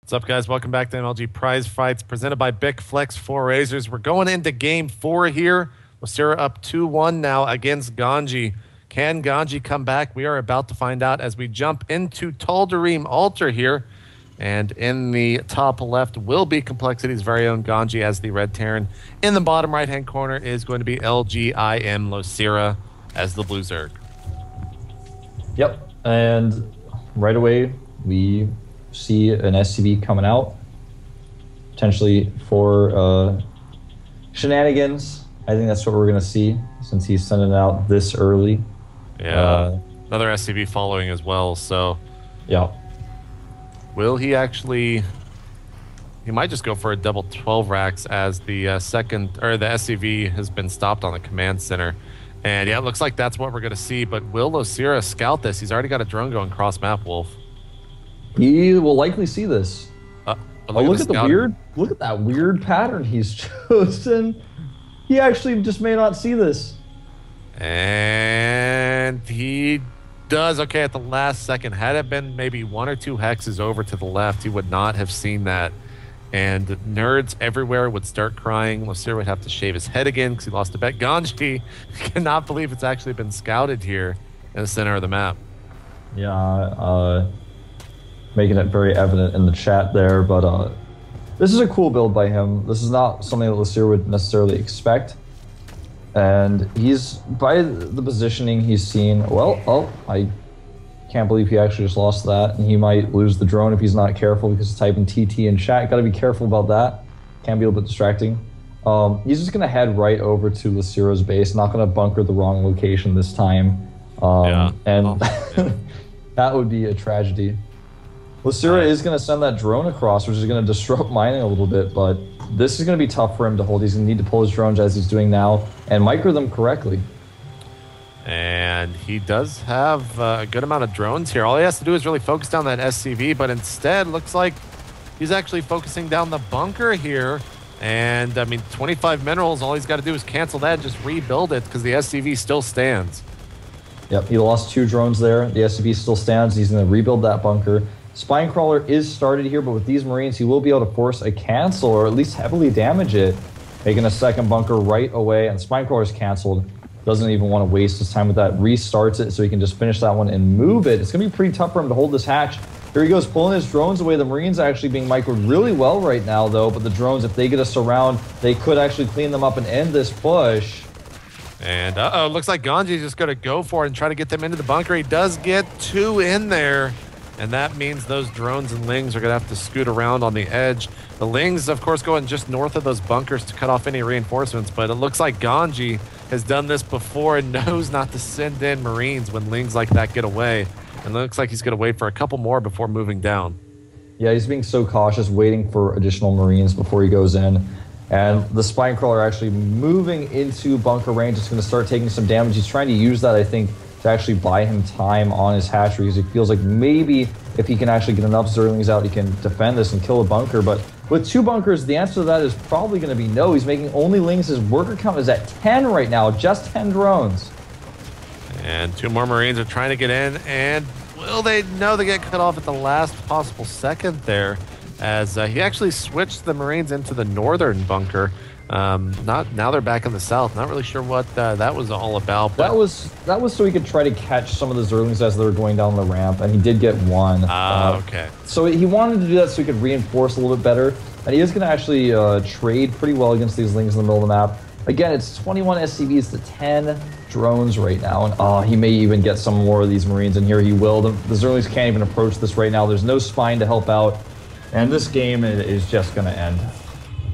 What's up, guys? Welcome back to MLG Prizefights, presented by BIC Flex4 Razors. We're going into Game 4 here. Losira up 2-1 now against Ganzi. Can Ganzi come back? We are about to find out as we jump into Tal'Darim Altar here. And in the top left will be Complexity's very own Ganzi as the Red Terran. In the bottom right-hand corner is going to be LGIM Losira as the Blue Zerg. Yep, and right away we see an SCV coming out, potentially for shenanigans. I think that's what we're going to see since he's sending it out this early. Yeah, another SCV following as well, so... Yeah. Will he actually... He might just go for a double 12 racks as the the SCV has been stopped on the command center. And yeah, it looks like that's what we're going to see, but will Losira scout this? He's already got a drone going cross-map, Wolf. He will likely see this. Look at that weird pattern he's chosen. He actually just may not see this. And he does. Okay, at the last second. Had it been maybe 1 or 2 hexes over to the left, he would not have seen that. And nerds everywhere would start crying. Losira would have to shave his head again because he lost a bet. Ganzi cannot believe it's actually been scouted here in the center of the map. Yeah, making it very evident in the chat there, but this is a cool build by him. This is not something that Losira would necessarily expect. And he's, by the positioning he's seen, well, I can't believe he actually just lost that, and he might lose the drone if he's not careful because he's typing TT in chat. Got to be careful about that. Can be a little bit distracting. He's just going to head right over to Losira's base, not going to bunker the wrong location this time. That would be a tragedy. Losira is going to send that drone across, which is going to disrupt mining a little bit, but this is going to be tough for him to hold. He's going to need to pull his drones as he's doing now and micro them correctly. And he does have a good amount of drones here. All he has to do is really focus down that SCV, but instead looks like he's actually focusing down the bunker here. And I mean, 25 minerals, all he's got to do is cancel that, just rebuild it because the SCV still stands. Yep, he lost 2 drones there. The SCV still stands. He's going to rebuild that bunker. Spinecrawler is started here, but with these Marines, he will be able to force a cancel or at least heavily damage it, making a second bunker right away. And Spinecrawler is canceled. Doesn't even want to waste his time with that. Restarts it so he can just finish that one and move it. It's going to be pretty tough for him to hold this hatch. Here he goes, pulling his drones away. The Marines are actually being microed really well right now, though. But the drones, if they get a surround, they could actually clean them up and end this push. And looks like Ganzi's just going to go for it and try to get them into the bunker. He does get 2 in there. And that means those drones and Lings are going to have to scoot around on the edge. The Lings, of course, going just north of those bunkers to cut off any reinforcements. But it looks like Ganzi has done this before and knows not to send in Marines when Lings like that get away. And it looks like he's going to wait for a couple more before moving down. Yeah, he's being so cautious, waiting for additional Marines before he goes in. And the Spinecrawler actually moving into bunker range. It's going to start taking some damage. He's trying to use that, I think, to actually buy him time on his hatchery because he feels like maybe if he can actually get enough Zerlings out, he can defend this and kill a bunker. But with 2 bunkers, the answer to that is probably going to be no. He's making only Lings. His worker count is at 10 right now, just 10 drones. And 2 more Marines are trying to get in, and will they? No, they get cut off at the last possible second there as he actually switched the Marines into the northern bunker. Now they're back in the south. Not really sure what that was all about. But that was so he could try to catch some of the Zerlings as they were going down the ramp, and he did get 1. Okay. So he wanted to do that so he could reinforce a little bit better, and he is going to actually trade pretty well against these Lings in the middle of the map. Again, it's 21 SCVs to 10 drones right now, and he may even get some more of these Marines in here. He will. The Zerlings can't even approach this right now. There's no spine to help out, and this game is just going to end.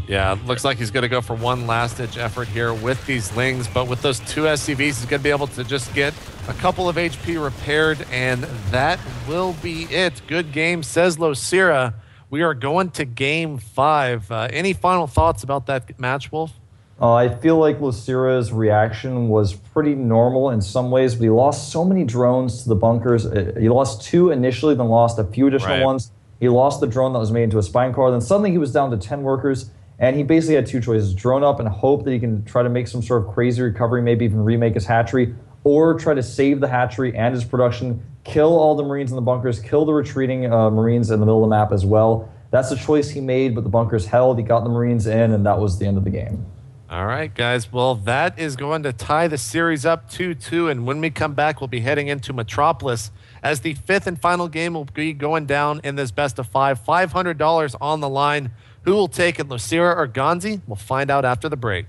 Yeah, looks like he's going to go for one last-ditch effort here with these Lings, but with those 2 SCVs, he's going to be able to just get a couple of HP repaired, and that will be it. Good game, says Losira. We are going to Game 5. Any final thoughts about that match, Wolf? I feel like Losira's reaction was pretty normal in some ways, but he lost so many drones to the bunkers. He lost 2 initially, then lost a few additional ones. He lost the drone that was made into a Spinecrawler, then suddenly he was down to 10 workers. And he basically had 2 choices: drone up and hope that he can try to make some sort of crazy recovery, maybe even remake his hatchery, or try to save the hatchery and his production, kill all the Marines in the bunkers, kill the retreating Marines in the middle of the map as well. That's the choice he made, but the bunkers held. He got the Marines in, and that was the end of the game. All right, guys. Well, that is going to tie the series up 2-2. And when we come back, we'll be heading into Metropolis as the fifth and final game will be going down in this best of five. $500 on the line. Who will take it, Losira or Ganzi? We'll find out after the break.